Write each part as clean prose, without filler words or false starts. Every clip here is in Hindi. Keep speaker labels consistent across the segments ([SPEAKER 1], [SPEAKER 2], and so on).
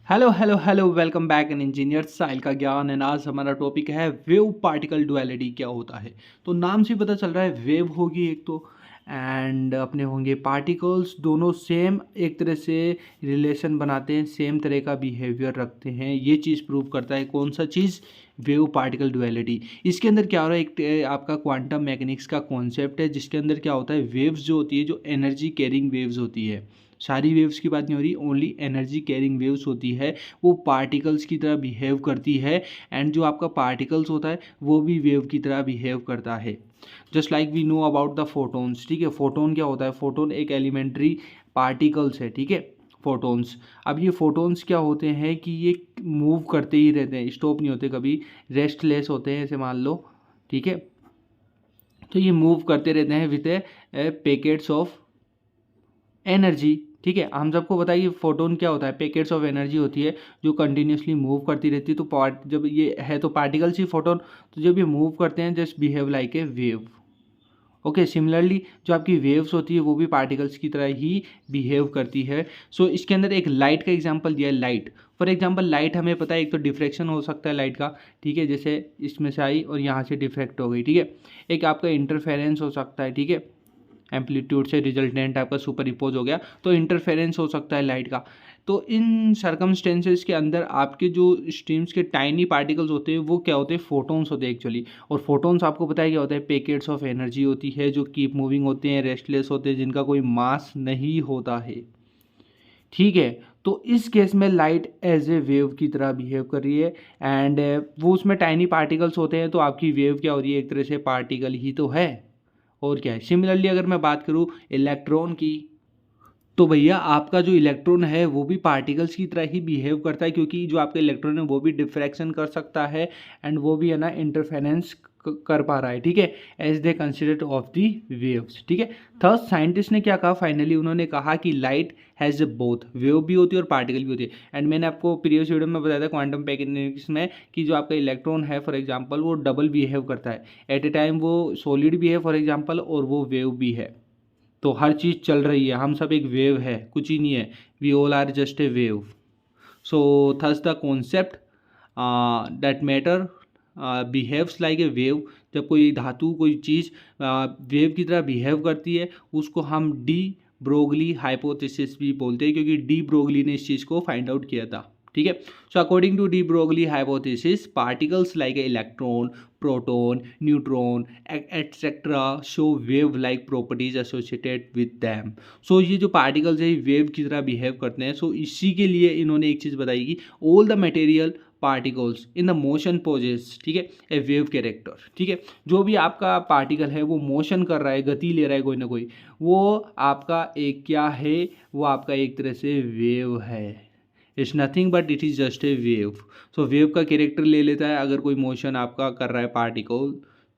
[SPEAKER 1] Hello hello hello welcome back in engineer Sahil का ज्ञान एंड आज हमारा टॉपिक है वेव पार्टिकल डुअलिटी क्या होता है। तो नाम से पता चल रहा है वेव होगी एक तो एंड अपने होंगे पार्टिकल्स, दोनों सेम एक तरह से रिलेशन बनाते हैं, सेम तरह का बिहेवियर रखते हैं। ये चीज़ प्रूव करता है कौन सा चीज़, वेव पार्टिकल डुअलिटी। इसके अंदर क्या हो रहा है, एक आपका क्वांटम मैकेनिक्स का कॉन्सेप्ट है जिसके अंदर क्या होता है, वेव्स जो होती है जो एनर्जी कैरिंग वेव्स होती है, सारी वेव्स की बात नहीं हो रही, ओनली एनर्जी कैरिंग वेव्स होती है, वो पार्टिकल्स की तरह बिहेव करती है। एंड जो आपका पार्टिकल्स होता है वो भी वेव की तरह बिहेव करता है। Just like we know about the photons. ठीक है, फोटोन क्या होता है, फोटोन एक एलिमेंट्री पार्टिकल्स है। ठीक है, फोटोन्स। अब ये फोटोन्स क्या होते हैं कि ये मूव करते ही रहते हैं, स्टॉप नहीं होते कभी, रेस्टलेस होते हैं ऐसे मान लो। ठीक है, तो ये मूव करते रहते हैं with A packets of energy. ठीक है, हम सबको बताइए फोटोन क्या होता है, पैकेट्स ऑफ एनर्जी होती है जो कंटिन्यूसली मूव करती रहती है। तो पार्ट जब ये है तो पार्टिकल्स ही फोटोन, तो जब ये मूव करते हैं just behave like a wave. Okay, similarly जो आपकी वेव्स होती है वो भी पार्टिकल्स की तरह ही बिहेव करती है। सो इसके अंदर एक लाइट का एग्जांपल दिया है, लाइट। फॉर एग्जांपल लाइट हमें पता है एक तो डिफ्रैक्शन हो सकता है लाइट का। ठीक है, जैसे इसमें से आई और यहाँ से डिफ्रैक्ट हो गई। ठीक है, एक आपका इंटरफेरेंस हो सकता है। ठीक है, एम्पलीट्यूड से रिजल्टेंट आपका सुपर इम्पोज हो गया, तो इंटरफेरेंस हो सकता है लाइट का। तो इन सर्कमस्टेंसेस के अंदर आपके जो स्ट्रीम्स के टाइनी पार्टिकल्स होते हैं वो क्या होते हैं, फोटोन्स होते हैं एक्चुअली। और फोटोन्स आपको पता है क्या होता है, पैकेट्स ऑफ एनर्जी होती है जो कीप मूविंग होते हैं, रेस्टलेस होते हैं, जिनका कोई मास नहीं होता है। ठीक है, तो इस केस में लाइट एज ए वेव की तरह बिहेव कर रही है एंड वो उसमें टाइनी पार्टिकल्स होते हैं, तो आपकी वेव क्या हो रही है, एक तरह से पार्टिकल ही तो है, और क्या है। सिमिलरली अगर मैं बात करूँ इलेक्ट्रॉन की, तो भैया आपका जो इलेक्ट्रॉन है वो भी पार्टिकल्स की तरह ही बिहेव करता है, क्योंकि जो आपका इलेक्ट्रॉन है वो भी डिफ्रैक्शन कर सकता है एंड वो भी है ना इंटरफेरेंस कर पा रहा है। ठीक है, as they considered of the waves. ठीक है, थर्ड साइंटिस्ट ने क्या कहा, फाइनली उन्होंने कहा कि लाइट हैज़ बोथ, वेव भी होती है और पार्टिकल भी होती है। एंड मैंने आपको प्रीवियस वीडियो में बताया था क्वांटम मैकेनिक्स में कि जो आपका इलेक्ट्रॉन है फॉर एग्जांपल वो डबल बिहेव करता है, एट ए टाइम वो सॉलिड भी है फॉर एग्जांपल और वो वेव भी है। तो हर चीज़ चल रही है, हम सब एक वेव है, कुछ ही नहीं है, we all are just a wave. So thus the concept that matter behaves like a wave. जब कोई धातु कोई चीज़ वेव की तरह बिहेव करती है उसको हम डी ब्रोगली हाइपोथेसिस भी बोलते हैं, क्योंकि डी ब्रोगली ने इस चीज़ को फाइंड आउट किया था। ठीक है, so according to de Broglie hypothesis particles like a electron, proton, neutron etcetera show wave like properties associated with them. So ये जो पार्टिकल्स है वेव की तरह बिहेव करते हैं। सो इसी के लिए इन्होंने एक चीज़ बताई कि all the material particles in the motion possess, ठीक है, ए वेव कैरेक्टर। ठीक है, जो भी आपका पार्टिकल है वो मोशन कर रहा है, गति ले रहा है कोई ना कोई, वो आपका एक क्या है, वो आपका एक तरह से वेव है। It's nothing but it is just a wave. So wave का कैरेक्टर ले लेता है अगर कोई मोशन आपका कर रहा है particle.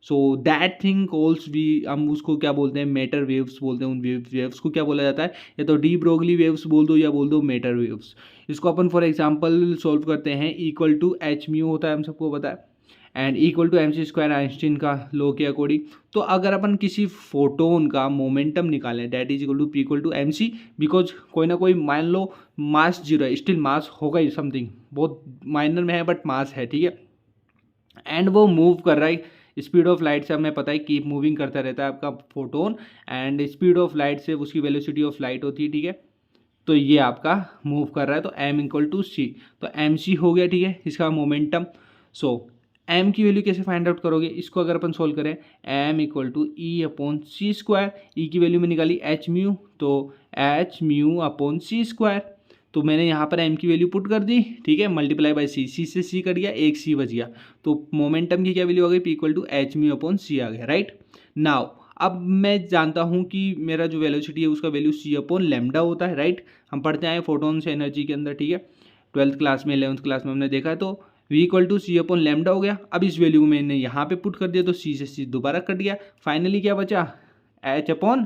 [SPEAKER 1] So that thing calls भी, हम उसको क्या बोलते हैं, मैटर वेव्स बोलते हैं। उन वेव्स को क्या बोला जाता है, या तो डी ब्रोगली वेव्स बोल दो या बोल दो मैटर वेव्स। इसको अपन फॉर एग्जांपल सॉल्व करते हैं, इक्वल टू एच म्यू होता है, हम सबको पता है, and equal to M C square Einstein का लॉ के अकॉर्डिंग। तो अगर अपन किसी फोटोन का मोमेंटम निकालें that is equal to P equal to M C, because कोई ना कोई मान लो मास जीरो है, स्टिल मास होगा ही, समथिंग बहुत माइनर में है बट मास है। ठीक है, एंड वो मूव कर रहा है स्पीड ऑफ लाइट से, हमें पता है कीप मूविंग करता रहता है आपका photon, and speed of light से उसकी वेलोसिटी ऑफ लाइट होती है। ठीक है, तो ये आपका मूव कर रहा है, तो एम इक्वल टू सी, तो एम सी हो गया। ठीक है, इसका मोमेंटम। सो एम की वैल्यू कैसे फाइंड आउट करोगे, इसको अगर अपन सोल्व करें, M equal to E upon C square, E की वैल्यू में निकाली एच म्यू, तो H mu upon C square. तो मैंने यहाँ पर एम की वैल्यू पुट कर दी। ठीक है, मल्टीप्लाई बाय सी, सी से सी कट गया, एक सी बच गया, तो मोमेंटम की क्या वैल्यू आ गई, P equal to H mu upon C आ गया। राइट नाउ अब मैं जानता हूँ कि मेरा जो वेलोसिटी है उसका वैल्यू सी अपॉन लेमडा होता है। राइट, हम पढ़ते आए फोटोन्स एनर्जी के अंदर। ठीक है, 12th क्लास में 11th क्लास में हमने देखा है। तो V equal to C upon lambda हो गया। अब इस वैल्यू को मैंने यहाँ पे पुट कर दिया, तो सी से सी दोबारा कट गया, फाइनली क्या बचा, एच अपॉन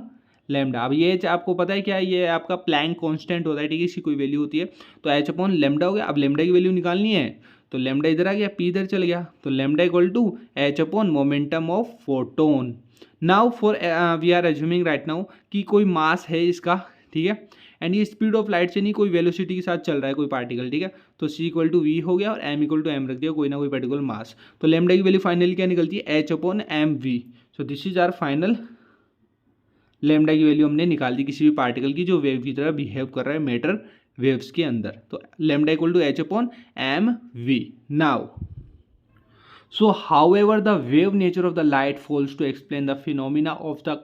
[SPEAKER 1] लेमडा। अब ये आपको पता है क्या, ये आपका प्लैंक कांस्टेंट होता है। ठीक है, इसकी कोई वैल्यू होती है, तो एच अपॉन लेमडा हो गया। अब लेमडा की वैल्यू निकालनी है, तो लेमडा इधर आ गया, पी इधर चल गया, तो lambda equal to H upon momentum of photon. Now for we are assuming right now कि कोई मास है इसका। ठीक है, एंड ये स्पीड ऑफ लाइट से नहीं, कोई वेलोसिटी के साथ चल रहा है कोई पार्टिकल, ठीक है। तो c इक्वल टू वी हो गया और m इक्वल टू एम रख दिया, कोई ना कोई पर्टिकुलर मास। तो लैम्डा की वैल्यू फाइनली क्या निकलती है, h upon M V. So this is our final lambda की वैल्यू हमने निकाल दी किसी भी पार्टिकल की जो वेव की तरह बिहेव कर रहा है मैटर वेव्स के अंदर। तो lambda equal to h upon M V. Now so however the wave nature of the light falls to explain the phenomena of the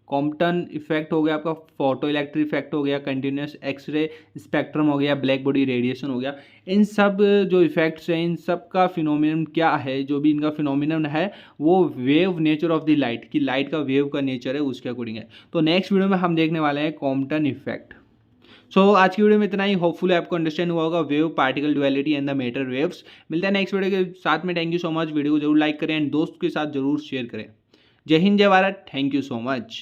[SPEAKER 1] Compton effect हो गया, आपका फोटो इलेक्ट्रिक इफेक्ट हो गया, कंटिन्यूस एक्सरे स्पेक्ट्रम हो गया, ब्लैक बॉडी रेडिएशन हो गया। इन सब जो इफेक्ट्स हैं इन सब का फिनोमिनन क्या है, जो भी इनका फिनोमिनन है वो wave nature of the light की लाइट का वेव का नेचर है उसके अकॉर्डिंग है। तो नेक्स्ट वीडियो में हम देखने वाले हैं कॉम्पटन इफेक्ट। सो आज की वीडियो में इतना ही। होपफुली आपको अंडरस्टैंड हुआ होगा wave particle duality and the matter waves. मिलते हैं नेक्स्ट वीडियो के साथ में। Thank you so much. Video को जरूर लाइक करें एंड दोस्त के साथ जरूर शेयर करें। जय हिंद, जय Bharat. Thank you so much.